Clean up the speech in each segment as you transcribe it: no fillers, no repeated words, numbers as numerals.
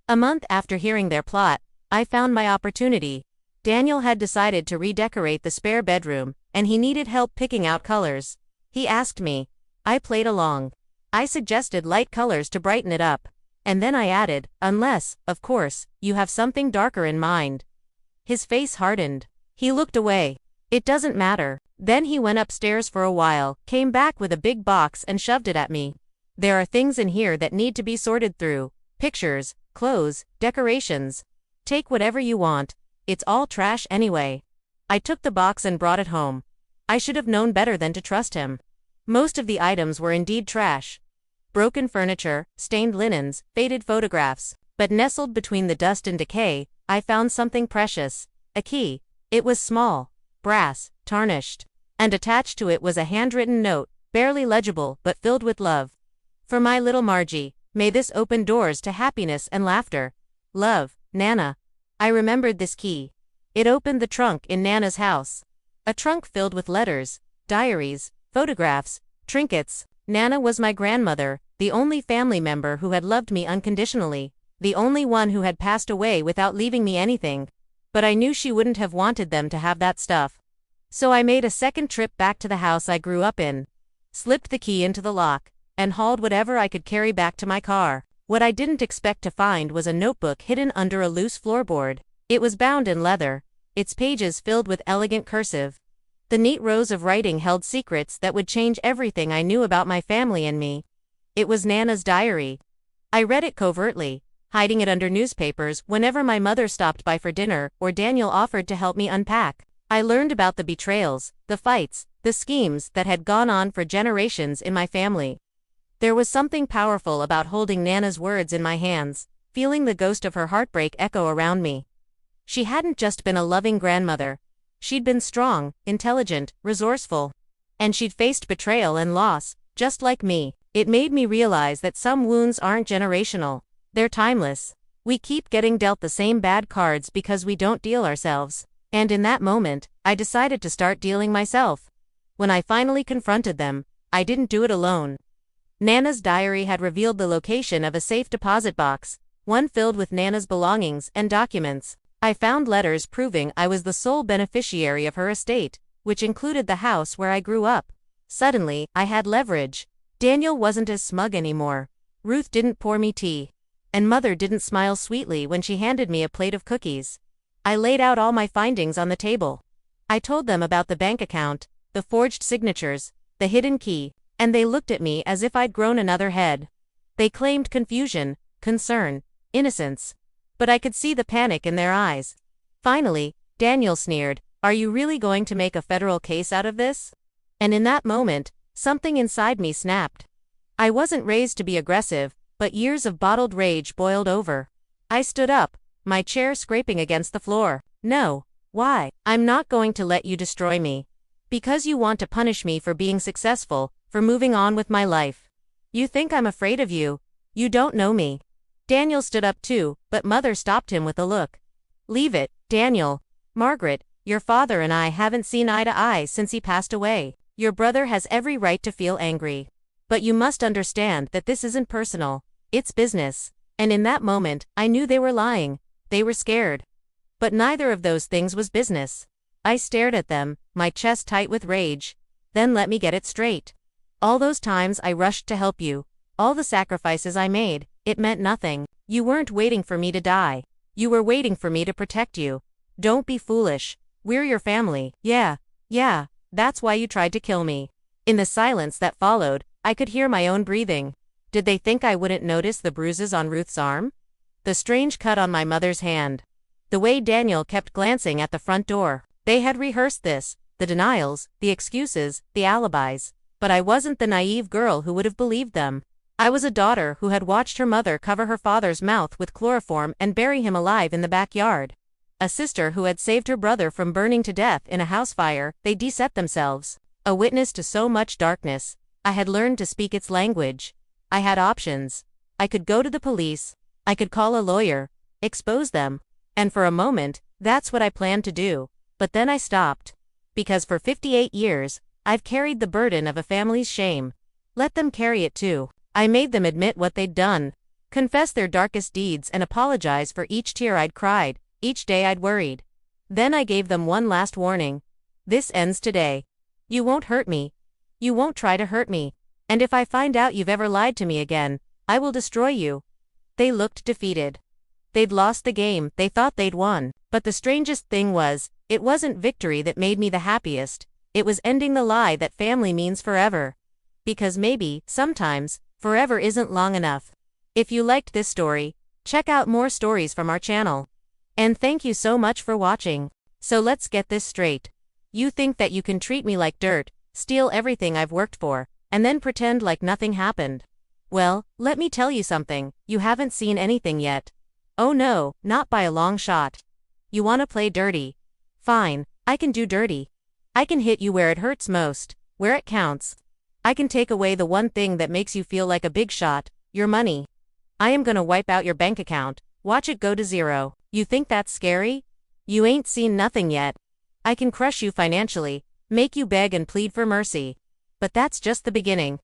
A month after hearing their plot, I found my opportunity. Daniel had decided to redecorate the spare bedroom, and he needed help picking out colors. He asked me. I played along. I suggested light colors to brighten it up. And then I added, unless, of course, you have something darker in mind. His face hardened. He looked away. It doesn't matter. Then he went upstairs for a while, came back with a big box and shoved it at me. There are things in here that need to be sorted through. Pictures, clothes, decorations. Take whatever you want. It's all trash anyway. I took the box and brought it home. I should have known better than to trust him. Most of the items were indeed trash. Broken furniture, stained linens, faded photographs. But nestled between the dust and decay, I found something precious. A key. It was small, brass, tarnished. And attached to it was a handwritten note, barely legible but filled with love. For my little Margie, may this open doors to happiness and laughter. Love, Nana. I remembered this key. It opened the trunk in Nana's house. A trunk filled with letters, diaries, photographs, trinkets. Nana was my grandmother, the only family member who had loved me unconditionally, the only one who had passed away without leaving me anything. But I knew she wouldn't have wanted them to have that stuff. So I made a second trip back to the house I grew up in, slipped the key into the lock, and hauled whatever I could carry back to my car. What I didn't expect to find was a notebook hidden under a loose floorboard. It was bound in leather, its pages filled with elegant cursive. The neat rows of writing held secrets that would change everything I knew about my family and me. It was Nana's diary. I read it covertly, hiding it under newspapers whenever my mother stopped by for dinner or Daniel offered to help me unpack. I learned about the betrayals, the fights, the schemes that had gone on for generations in my family. There was something powerful about holding Nana's words in my hands, feeling the ghost of her heartbreak echo around me. She hadn't just been a loving grandmother. She'd been strong, intelligent, resourceful. And she'd faced betrayal and loss, just like me. It made me realize that some wounds aren't generational. They're timeless. We keep getting dealt the same bad cards because we don't deal ourselves. And in that moment, I decided to start dealing myself. When I finally confronted them, I didn't do it alone. Nana's diary had revealed the location of a safe deposit box, one filled with Nana's belongings and documents. I found letters proving I was the sole beneficiary of her estate, which included the house where I grew up. Suddenly, I had leverage. Daniel wasn't as smug anymore. Ruth didn't pour me tea. And Mother didn't smile sweetly when she handed me a plate of cookies. I laid out all my findings on the table. I told them about the bank account, the forged signatures, the hidden key, and they looked at me as if I'd grown another head. They claimed confusion, concern, innocence. But I could see the panic in their eyes. Finally, Daniel sneered, "Are you really going to make a federal case out of this?" And in that moment, something inside me snapped. I wasn't raised to be aggressive, but years of bottled rage boiled over. I stood up, my chair scraping against the floor. "No. Why? I'm not going to let you destroy me. Because you want to punish me for being successful, for moving on with my life. You think I'm afraid of you. You don't know me." Daniel stood up too, but Mother stopped him with a look. "Leave it, Daniel. Margaret, your father and I haven't seen eye to eye since he passed away. Your brother has every right to feel angry. But you must understand that this isn't personal. It's business." And in that moment, I knew they were lying. They were scared. But neither of those things was business. I stared at them, my chest tight with rage. "Then let me get it straight. All those times I rushed to help you, all the sacrifices I made, it meant nothing. You weren't waiting for me to die. You were waiting for me to protect you. Don't be foolish. We're your family." Yeah, that's why you tried to kill me." In the silence that followed, I could hear my own breathing. Did they think I wouldn't notice the bruises on Ruth's arm? The strange cut on my mother's hand? The way Daniel kept glancing at the front door? They had rehearsed this, the denials, the excuses, the alibis. But I wasn't the naive girl who would have believed them. I was a daughter who had watched her mother cover her father's mouth with chloroform and bury him alive in the backyard. A sister who had saved her brother from burning to death in a house fire. They de-set themselves. A witness to so much darkness. I had learned to speak its language. I had options. I could go to the police. I could call a lawyer. Expose them. And for a moment, that's what I planned to do. But then I stopped. Because for 58 years, I've carried the burden of a family's shame. Let them carry it too. I made them admit what they'd done. confess their darkest deeds and apologize for each tear I'd cried, each day I'd worried. Then I gave them one last warning. This ends today. You won't hurt me. You won't try to hurt me. And if I find out you've ever lied to me again, I will destroy you. They looked defeated. They'd lost the game, they thought they'd won. But the strangest thing was, it wasn't victory that made me the happiest. It was ending the lie that family means forever. Because maybe, sometimes, forever isn't long enough. If you liked this story, check out more stories from our channel. And thank you so much for watching. So let's get this straight. You think that you can treat me like dirt, steal everything I've worked for, and then pretend like nothing happened. Well, let me tell you something, you haven't seen anything yet. Oh no, not by a long shot. You wanna play dirty? Fine, I can do dirty. I can hit you where it hurts most, where it counts. I can take away the one thing that makes you feel like a big shot, your money. I am gonna wipe out your bank account, watch it go to zero. You think that's scary? You ain't seen nothing yet. I can crush you financially, make you beg and plead for mercy. But that's just the beginning.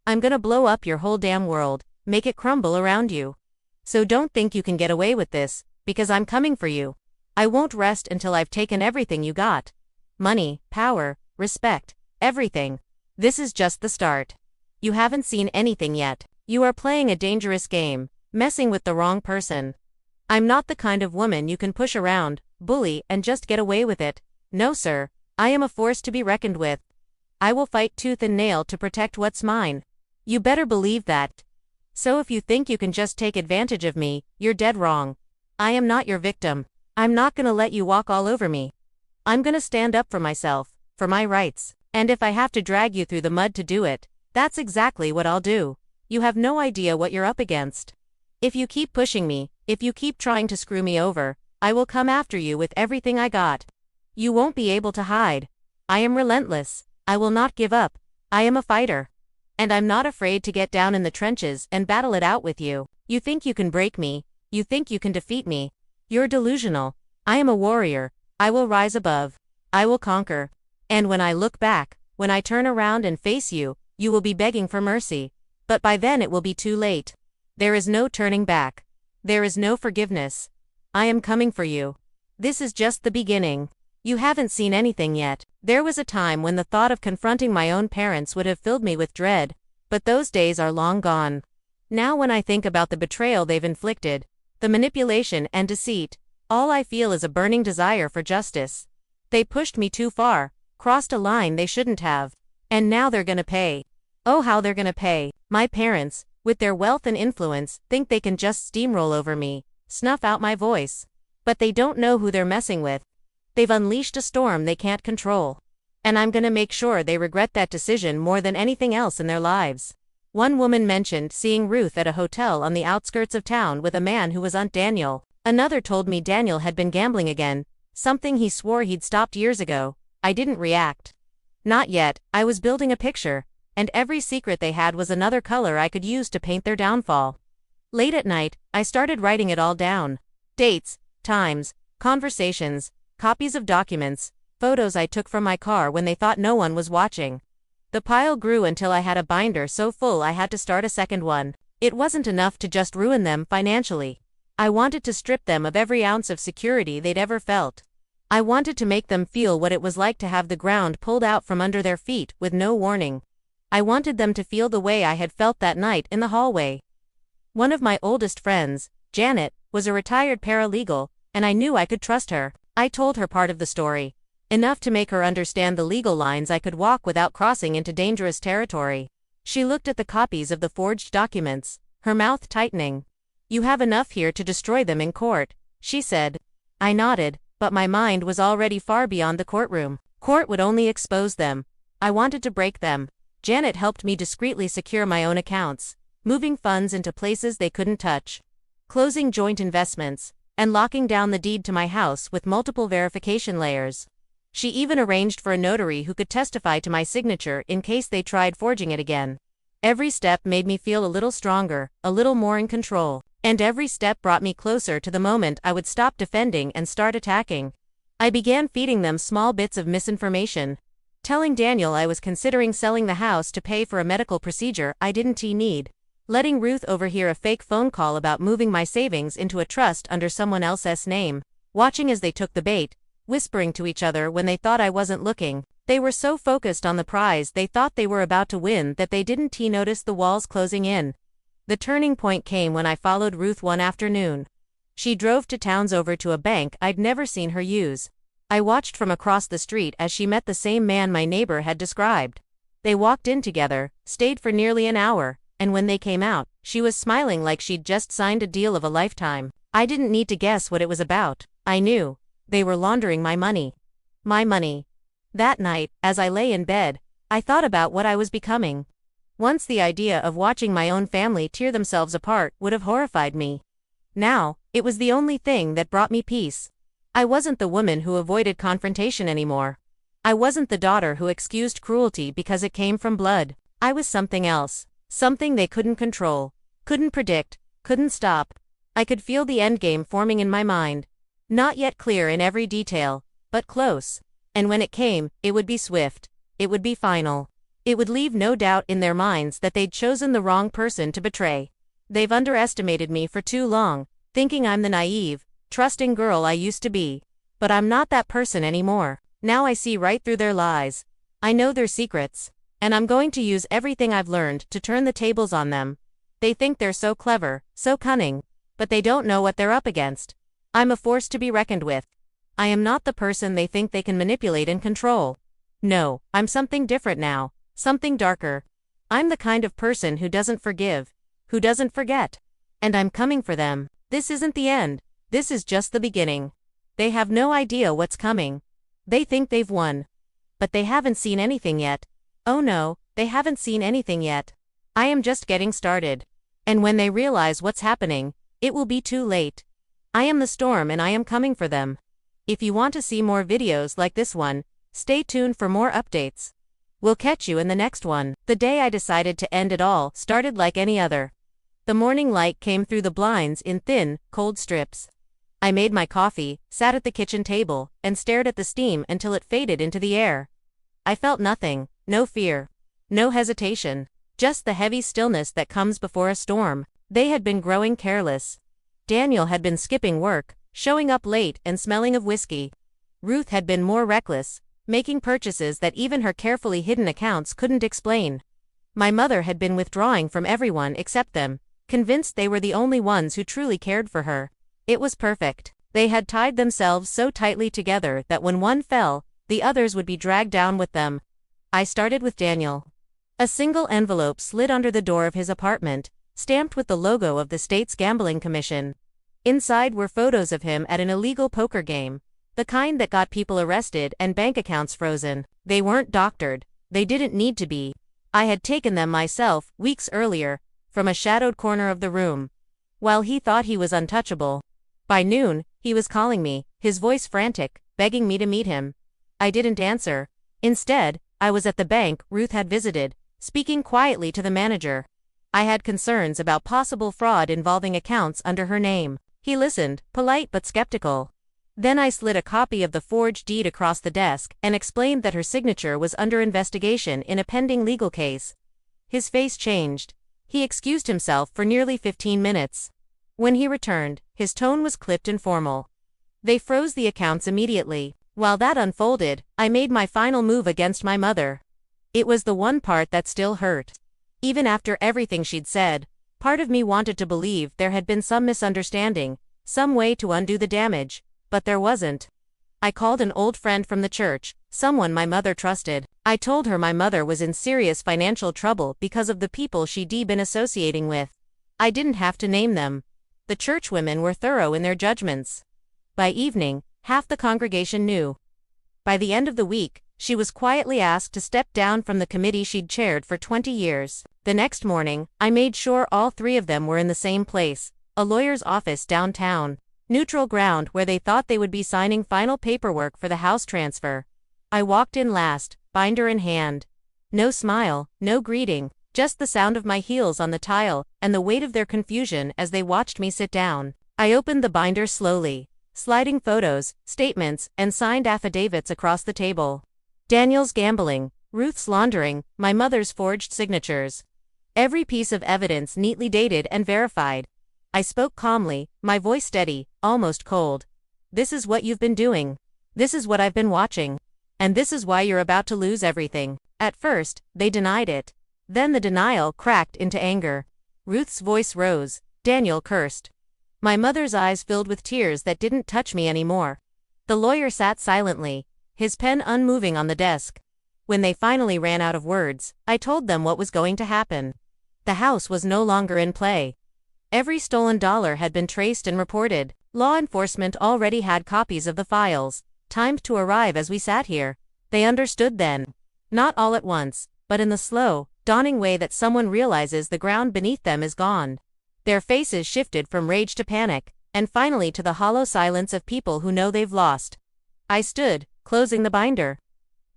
I'm gonna blow up your whole damn world, make it crumble around you. So don't think you can get away with this, because I'm coming for you. I won't rest until I've taken everything you got. Money, power, respect, everything. This is just the start. You haven't seen anything yet. You are playing a dangerous game, messing with the wrong person. I'm not the kind of woman you can push around, bully, and just get away with it. No sir, I am a force to be reckoned with. I will fight tooth and nail to protect what's mine. You better believe that. So if you think you can just take advantage of me, you're dead wrong. I am not your victim. I'm not gonna let you walk all over me. I'm gonna stand up for myself, for my rights, and if I have to drag you through the mud to do it, that's exactly what I'll do. You have no idea what you're up against. If you keep pushing me, if you keep trying to screw me over, I will come after you with everything I got. You won't be able to hide. I am relentless. I will not give up. I am a fighter. And I'm not afraid to get down in the trenches and battle it out with you. You think you can break me. You think you can defeat me. You're delusional. I am a warrior. I will rise above. I will conquer. And when I look back, when I turn around and face you, you will be begging for mercy. But by then it will be too late. There is no turning back. There is no forgiveness. I am coming for you. This is just the beginning. You haven't seen anything yet. There was a time when the thought of confronting my own parents would have filled me with dread, but those days are long gone. Now when I think about the betrayal they've inflicted, the manipulation and deceit, all I feel is a burning desire for justice. They pushed me too far, crossed a line they shouldn't have, and now they're gonna pay. Oh how they're gonna pay. My parents, with their wealth and influence, think they can just steamroll over me, snuff out my voice. But they don't know who they're messing with. They've unleashed a storm they can't control. And I'm gonna make sure they regret that decision more than anything else in their lives. One woman mentioned seeing Ruth at a hotel on the outskirts of town with a man who was Aunt Daniel. Another told me Daniel had been gambling again, something he swore he'd stopped years ago. I didn't react. Not yet, I was building a picture, and every secret they had was another color I could use to paint their downfall. Late at night, I started writing it all down. Dates, times, conversations, copies of documents, photos I took from my car when they thought no one was watching. The pile grew until I had a binder so full I had to start a second one. It wasn't enough to just ruin them financially. I wanted to strip them of every ounce of security they'd ever felt. I wanted to make them feel what it was like to have the ground pulled out from under their feet with no warning. I wanted them to feel the way I had felt that night in the hallway. One of my oldest friends, Janet, was a retired paralegal, and I knew I could trust her. I told her part of the story. Enough to make her understand the legal lines I could walk without crossing into dangerous territory. She looked at the copies of the forged documents, her mouth tightening. You have enough here to destroy them in court, she said. I nodded, but my mind was already far beyond the courtroom. Court would only expose them. I wanted to break them. Janet helped me discreetly secure my own accounts, moving funds into places they couldn't touch, closing joint investments, and locking down the deed to my house with multiple verification layers. She even arranged for a notary who could testify to my signature in case they tried forging it again. Every step made me feel a little stronger, a little more in control, and every step brought me closer to the moment I would stop defending and start attacking. I began feeding them small bits of misinformation, telling Daniel I was considering selling the house to pay for a medical procedure I didn't need. letting Ruth overhear a fake phone call about moving my savings into a trust under someone else's name, watching as they took the bait, whispering to each other when they thought I wasn't looking. They were so focused on the prize they thought they were about to win that they didn't notice the walls closing in. The turning point came when I followed Ruth one afternoon. She drove to towns over to a bank I'd never seen her use. I watched from across the street as she met the same man my neighbor had described. They walked in together, stayed for nearly an hour, and when they came out, she was smiling like she'd just signed a deal of a lifetime. I didn't need to guess what it was about. I knew. They were laundering my money. My money. That night, as I lay in bed, I thought about what I was becoming. Once the idea of watching my own family tear themselves apart would have horrified me. Now, it was the only thing that brought me peace. I wasn't the woman who avoided confrontation anymore. I wasn't the daughter who excused cruelty because it came from blood. I was something else. Something they couldn't control, couldn't predict, couldn't stop. I could feel the endgame forming in my mind. Not yet clear in every detail, but close. And when it came, it would be swift. It would be final. It would leave no doubt in their minds that they'd chosen the wrong person to betray. They've underestimated me for too long, thinking I'm the naive, trusting girl I used to be. But I'm not that person anymore. Now I see right through their lies. I know their secrets. And I'm going to use everything I've learned to turn the tables on them. They think they're so clever, so cunning. But they don't know what they're up against. I'm a force to be reckoned with. I am not the person they think they can manipulate and control. No, I'm something different now, something darker. I'm the kind of person who doesn't forgive, who doesn't forget. And I'm coming for them. This isn't the end. This is just the beginning. They have no idea what's coming. They think they've won. But they haven't seen anything yet. Oh no, they haven't seen anything yet. I am just getting started. And when they realize what's happening, it will be too late. I am the storm and I am coming for them. If you want to see more videos like this one, stay tuned for more updates. We'll catch you in the next one. The day I decided to end it all started like any other. The morning light came through the blinds in thin, cold strips. I made my coffee, sat at the kitchen table, and stared at the steam until it faded into the air. I felt nothing. No fear. No hesitation. Just the heavy stillness that comes before a storm. They had been growing careless. Daniel had been skipping work, showing up late and smelling of whiskey. Ruth had been more reckless, making purchases that even her carefully hidden accounts couldn't explain. My mother had been withdrawing from everyone except them, convinced they were the only ones who truly cared for her. It was perfect. They had tied themselves so tightly together that when one fell, the others would be dragged down with them. I started with Daniel. A single envelope slid under the door of his apartment, stamped with the logo of the state's gambling commission. Inside were photos of him at an illegal poker game, the kind that got people arrested and bank accounts frozen. They weren't doctored. They didn't need to be. I had taken them myself, weeks earlier, from a shadowed corner of the room. While he thought he was untouchable. By noon, he was calling me, his voice frantic, begging me to meet him. I didn't answer. Instead, I was at the bank Ruth had visited, speaking quietly to the manager. I had concerns about possible fraud involving accounts under her name. He listened, polite but skeptical. Then I slid a copy of the forged deed across the desk and explained that her signature was under investigation in a pending legal case. His face changed. He excused himself for nearly 15 minutes. When he returned, his tone was clipped and formal. They froze the accounts immediately. While that unfolded, I made my final move against my mother. It was the one part that still hurt. Even after everything she'd said, part of me wanted to believe there had been some misunderstanding, some way to undo the damage, but there wasn't. I called an old friend from the church, someone my mother trusted. I told her my mother was in serious financial trouble because of the people she'd been associating with. I didn't have to name them. The churchwomen were thorough in their judgments. By evening, half the congregation knew. By the end of the week, she was quietly asked to step down from the committee she'd chaired for 20 years. The next morning, I made sure all three of them were in the same place, a lawyer's office downtown. Neutral ground where they thought they would be signing final paperwork for the house transfer. I walked in last, binder in hand. No smile, no greeting, just the sound of my heels on the tile, and the weight of their confusion as they watched me sit down. I opened the binder slowly, sliding photos, statements, and signed affidavits across the table. Daniel's gambling, Ruth's laundering, my mother's forged signatures. Every piece of evidence neatly dated and verified. I spoke calmly, my voice steady, almost cold. This is what you've been doing. This is what I've been watching. And this is why you're about to lose everything. At first, they denied it. Then the denial cracked into anger. Ruth's voice rose. Daniel cursed. My mother's eyes filled with tears that didn't touch me anymore. The lawyer sat silently, his pen unmoving on the desk. When they finally ran out of words, I told them what was going to happen. The house was no longer in play. Every stolen dollar had been traced and reported. Law enforcement already had copies of the files, timed to arrive as we sat here. They understood then. Not all at once, but in the slow, dawning way that someone realizes the ground beneath them is gone. Their faces shifted from rage to panic, and finally to the hollow silence of people who know they've lost. I stood, closing the binder.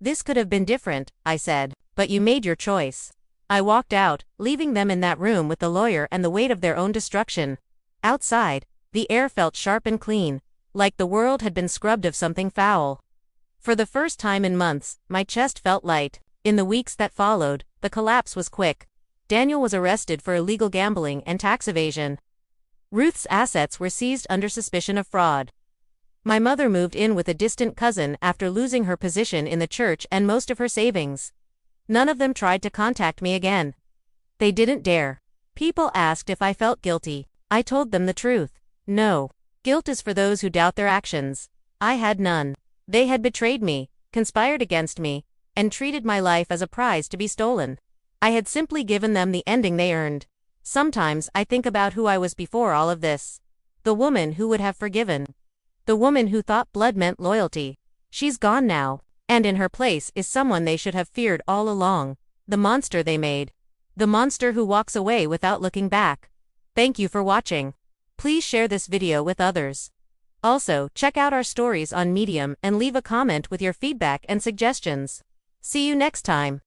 This could have been different, I said, but you made your choice. I walked out, leaving them in that room with the lawyer and the weight of their own destruction. Outside, the air felt sharp and clean, like the world had been scrubbed of something foul. For the first time in months, my chest felt light. In the weeks that followed, the collapse was quick. Daniel was arrested for illegal gambling and tax evasion. Ruth's assets were seized under suspicion of fraud. My mother moved in with a distant cousin after losing her position in the church and most of her savings. None of them tried to contact me again. They didn't dare. People asked if I felt guilty. I told them the truth. No. Guilt is for those who doubt their actions. I had none. They had betrayed me, conspired against me, and treated my life as a prize to be stolen. I had simply given them the ending they earned. Sometimes I think about who I was before all of this. The woman who would have forgiven. The woman who thought blood meant loyalty. She's gone now, and in her place is someone they should have feared all along. The monster they made. The monster who walks away without looking back. Thank you for watching. Please share this video with others. Also, check out our stories on Medium and leave a comment with your feedback and suggestions. See you next time.